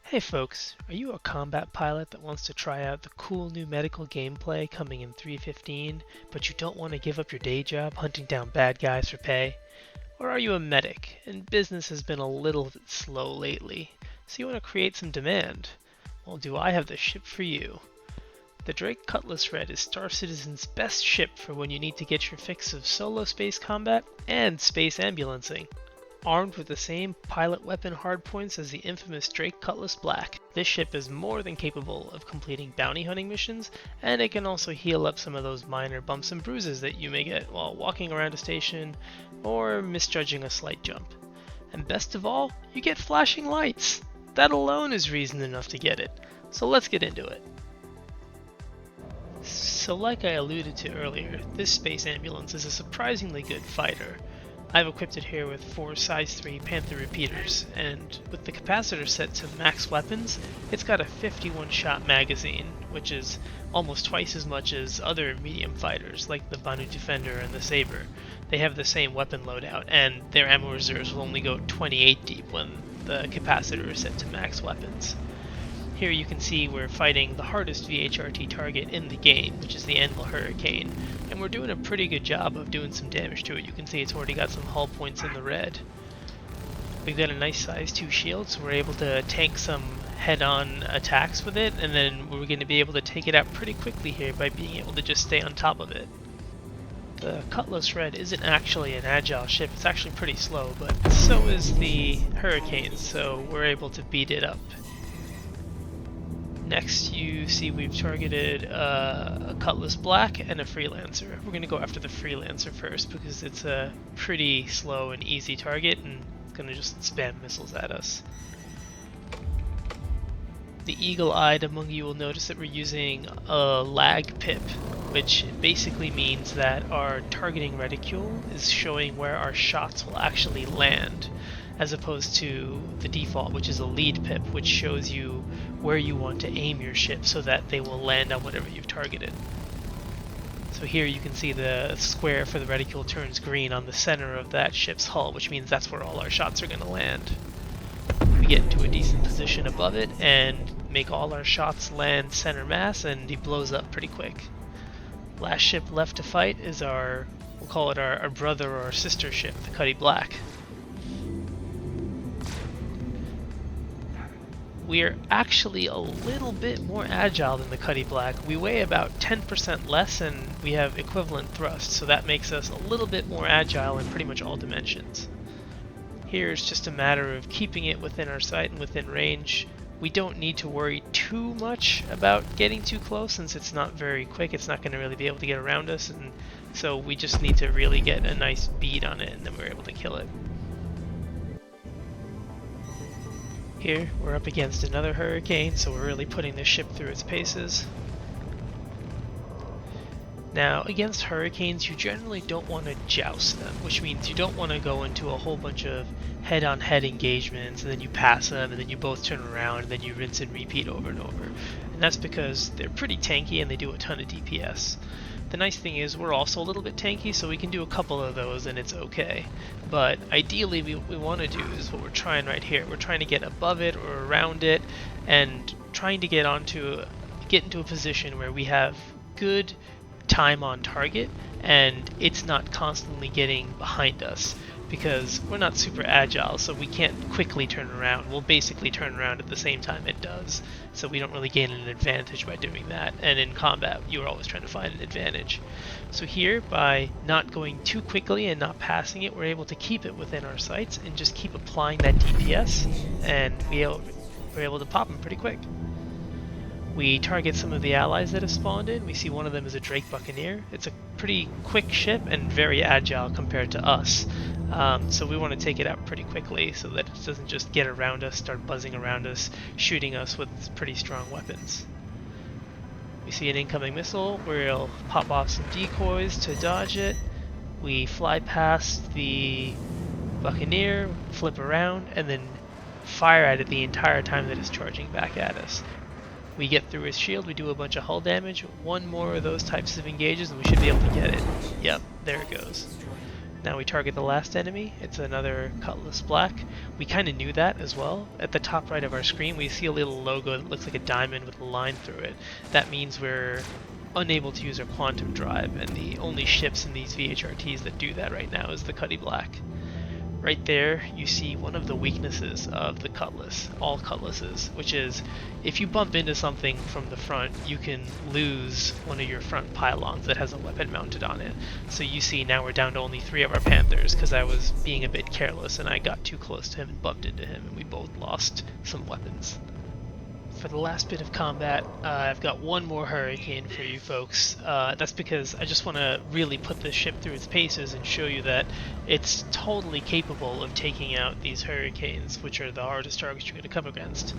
Hey folks, are you a combat pilot that wants to try out the cool new medical gameplay coming in 3.15, but you don't want to give up your day job hunting down bad guys for pay? Or are you a medic, and business has been a little bit slow lately, so you want to create some demand? Well, do I have the ship for you? The Drake Cutlass Red is Star Citizen's best ship for when you need to get your fix of solo space combat and space ambulancing. Armed with the same pilot weapon hardpoints as the infamous Drake Cutlass Black, this ship is more than capable of completing bounty hunting missions, and it can also heal up some of those minor bumps and bruises that you may get while walking around a station or misjudging a slight jump. And best of all, you get flashing lights! That alone is reason enough to get it, so let's get into it. So like I alluded to earlier, this space ambulance is a surprisingly good fighter. I've equipped it here with 4 size 3 Panther repeaters, and with the capacitor set to max weapons, it's got a 51 shot magazine, which is almost twice as much as other medium fighters like the Banu Defender and the Saber. They have the same weapon loadout, and their ammo reserves will only go 28 deep when the capacitor is set to max weapons. Here you can see we're fighting the hardest VHRT target in the game, which is the Anvil Hurricane, and we're doing a pretty good job of doing some damage to it. You can see it's already got some hull points in the red. We've got a nice size 2 shield, so we're able to tank some head-on attacks with it, and then we're going to be able to take it out pretty quickly here by being able to just stay on top of it. The Cutlass Red isn't actually an agile ship, it's actually pretty slow, but so is the Hurricane, so we're able to beat it up. Next you see we've targeted a Cutlass Black and a Freelancer. We're going to go after the Freelancer first because it's a pretty slow and easy target and it's going to just spam missiles at us. The eagle-eyed among you will notice that we're using a lag pip, which basically means that our targeting reticule is showing where our shots will actually land, as opposed to the default, which is a lead pip, which shows you where you want to aim your ship so that they will land on whatever you've targeted. So here you can see the square for the reticule turns green on the center of that ship's hull, which means that's where all our shots are going to land. We get into a decent position above it and make all our shots land center mass, and he blows up pretty quick. Last ship left to fight is we'll call it our brother or sister ship, the Cutlass Black. We're actually a little bit more agile than the Cutlass Black. We weigh about 10% less and we have equivalent thrust, so that makes us a little bit more agile in pretty much all dimensions. Here it's just a matter of keeping it within our sight and within range. We don't need to worry too much about getting too close since it's not very quick. It's not going to really be able to get around us, and so we just need to really get a nice bead on it and then we're able to kill it. Here we're up against another Hurricane, so we're really putting this ship through its paces. Now, against Hurricanes, you generally don't want to joust them, which means you don't want to go into a whole bunch of head-on-head engagements, and then you pass them, and then you both turn around, and then you rinse and repeat over and over. And that's because they're pretty tanky and they do a ton of DPS. The nice thing is we're also a little bit tanky, so we can do a couple of those and it's okay. But ideally what we want to do is what we're trying right here. We're trying to get above it or around it and trying to get into a position where we have good time on target and it's not constantly getting behind us, because we're not super agile, so we can't quickly turn around. We'll basically turn around at the same time it does, so we don't really gain an advantage by doing that. And in combat, you're always trying to find an advantage. So here, by not going too quickly and not passing it, we're able to keep it within our sights and just keep applying that DPS, and we're able to pop them pretty quick. We target some of the allies that have spawned in. We see one of them is a Drake Buccaneer. It's a pretty quick ship and very agile compared to us. So we want to take it out pretty quickly so that it doesn't just get around us, start buzzing around us, shooting us with pretty strong weapons. We see an incoming missile. We'll pop off some decoys to dodge it. We fly past the Buccaneer, flip around, and then fire at it the entire time that it's charging back at us. We get through his shield, we do a bunch of hull damage, one more of those types of engages and we should be able to get it. Yep, there it goes. Now we target the last enemy. It's another Cutlass Black. We kind of knew that as well. At the top right of our screen, we see a little logo that looks like a diamond with a line through it. That means we're unable to use our quantum drive, and the only ships in these VHRTs that do that right now is the Cutty Black. Right there, you see one of the weaknesses of the Cutlass, all Cutlasses, which is if you bump into something from the front, you can lose one of your front pylons that has a weapon mounted on it. So you see now we're down to only 3 of our Panthers because I was being a bit careless and I got too close to him and bumped into him, and we both lost some weapons. For the last bit of combat, I've got one more Hurricane for you folks. That's because I just want to really put this ship through its paces and show you that it's totally capable of taking out these Hurricanes, which are the hardest targets you're going to come against.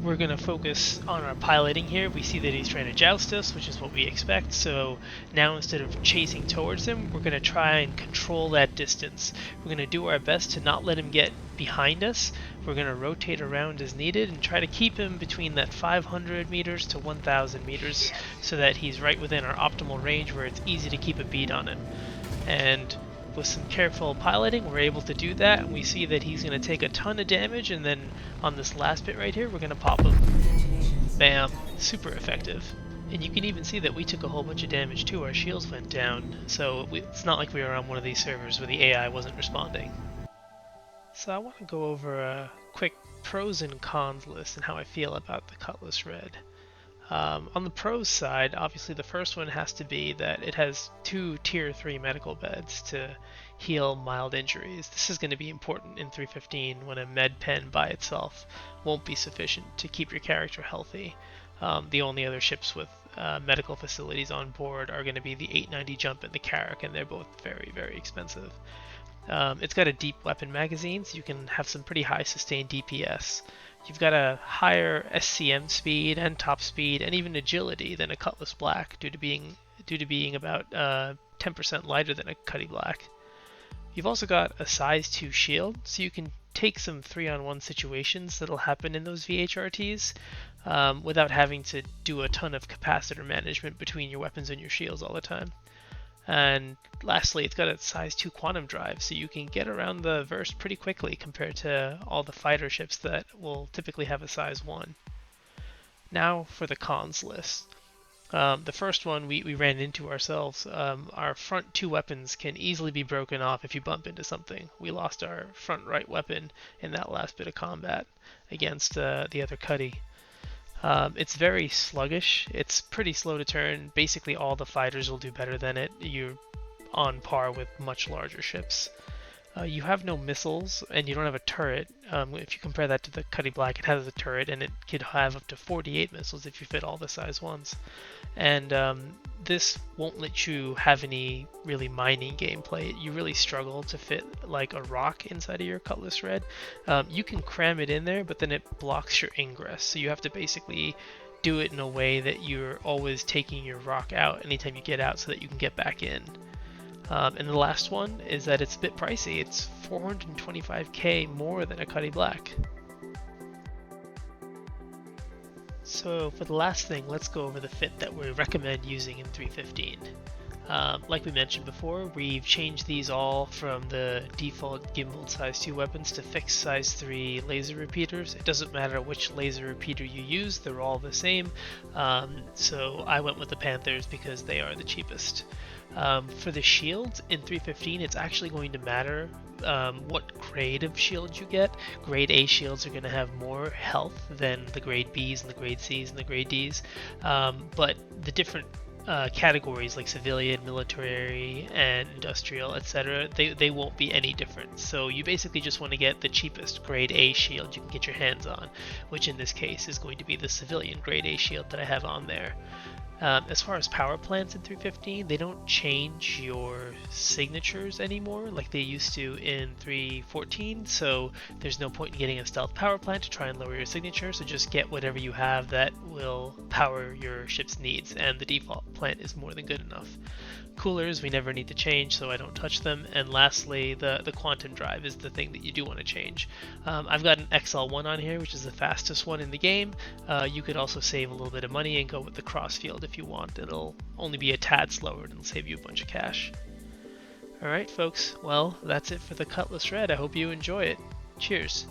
We're going to focus on our piloting here. We see that he's trying to joust us, which is what we expect. So now instead of chasing towards him, we're going to try and control that distance. We're going to do our best to not let him get behind us. We're going to rotate around as needed and try to keep him between that 500 meters to 1,000 meters so that he's right within our optimal range where it's easy to keep a bead on him. And with some careful piloting, we're able to do that, and we see that he's going to take a ton of damage, and then on this last bit right here, we're going to pop him. Bam. Super effective. And you can even see that we took a whole bunch of damage too. Our shields went down, so it's not like we were on one of these servers where the AI wasn't responding. So I want to go over a quick pros and cons list and how I feel about the Cutlass Red. On the pros side, obviously the first one has to be that it has 2 tier 3 medical beds to heal mild injuries. This is going to be important in 315 when a med pen by itself won't be sufficient to keep your character healthy. The only other ships with medical facilities on board are going to be the 890 Jump and the Carrack, and they're both very, very expensive. It's got a deep weapon magazine, so you can have some pretty high sustained DPS. You've got a higher SCM speed and top speed and even agility than a Cutlass Black due to being about 10% lighter than a Cutty Black. You've also got a size 2 shield, so you can take some 3-on-1 situations that'll happen in those VHRTs without having to do a ton of capacitor management between your weapons and your shields all the time. And lastly, it's got a size 2 quantum drive, so you can get around the verse pretty quickly compared to all the fighter ships that will typically have a size 1. Now for the cons list. The first one we ran into ourselves. Our front 2 weapons can easily be broken off if you bump into something. We lost our front right weapon in that last bit of combat against the other Cutty. It's very sluggish. It's pretty slow to turn. Basically all the fighters will do better than it. You're on par with much larger ships. You have no missiles, and you don't have a turret. If you compare that to the Cutty Black, it has a turret, and it could have up to 48 missiles if you fit all the size 1s. And this won't let you have any really mining gameplay. You really struggle to fit like a rock inside of your Cutlass Red. You can cram it in there, but then it blocks your ingress, so you have to basically do it in a way that you're always taking your rock out anytime you get out so that you can get back in. And the last one is that it's a bit pricey. It's 425k more than a Cutty Black. So for the last thing, let's go over the fit that we recommend using in 315. Like we mentioned before, we've changed these all from the default gimbaled size 2 weapons to fixed size 3 laser repeaters. It doesn't matter which laser repeater you use, they're all the same. So I went with the Panthers because they are the cheapest. For the shields in 315, it's actually going to matter what grade of shield you get. Grade A shields are going to have more health than the grade Bs and the grade Cs and the grade Ds, but the different categories like civilian, military, and industrial, etc., they won't be any different. So you basically just want to get the cheapest grade A shield you can get your hands on, which in this case is going to be the civilian grade A shield that I have on there. As far as power plants in 315, they don't change your signatures anymore like they used to in 314, so there's no point in getting a stealth power plant to try and lower your signature, so just get whatever you have that will power your ship's needs, and the default plant is more than good enough. Coolers we never need to change, so I don't touch them. And lastly, the quantum drive is the thing that you do want to change. I've got an XL1 on here, which is the fastest one in the game. You could also save a little bit of money and go with the crossfield if you want. It'll only be a tad slower and it'll save you a bunch of cash. Alright folks, well that's it for the Cutlass Red. I hope you enjoy it. Cheers.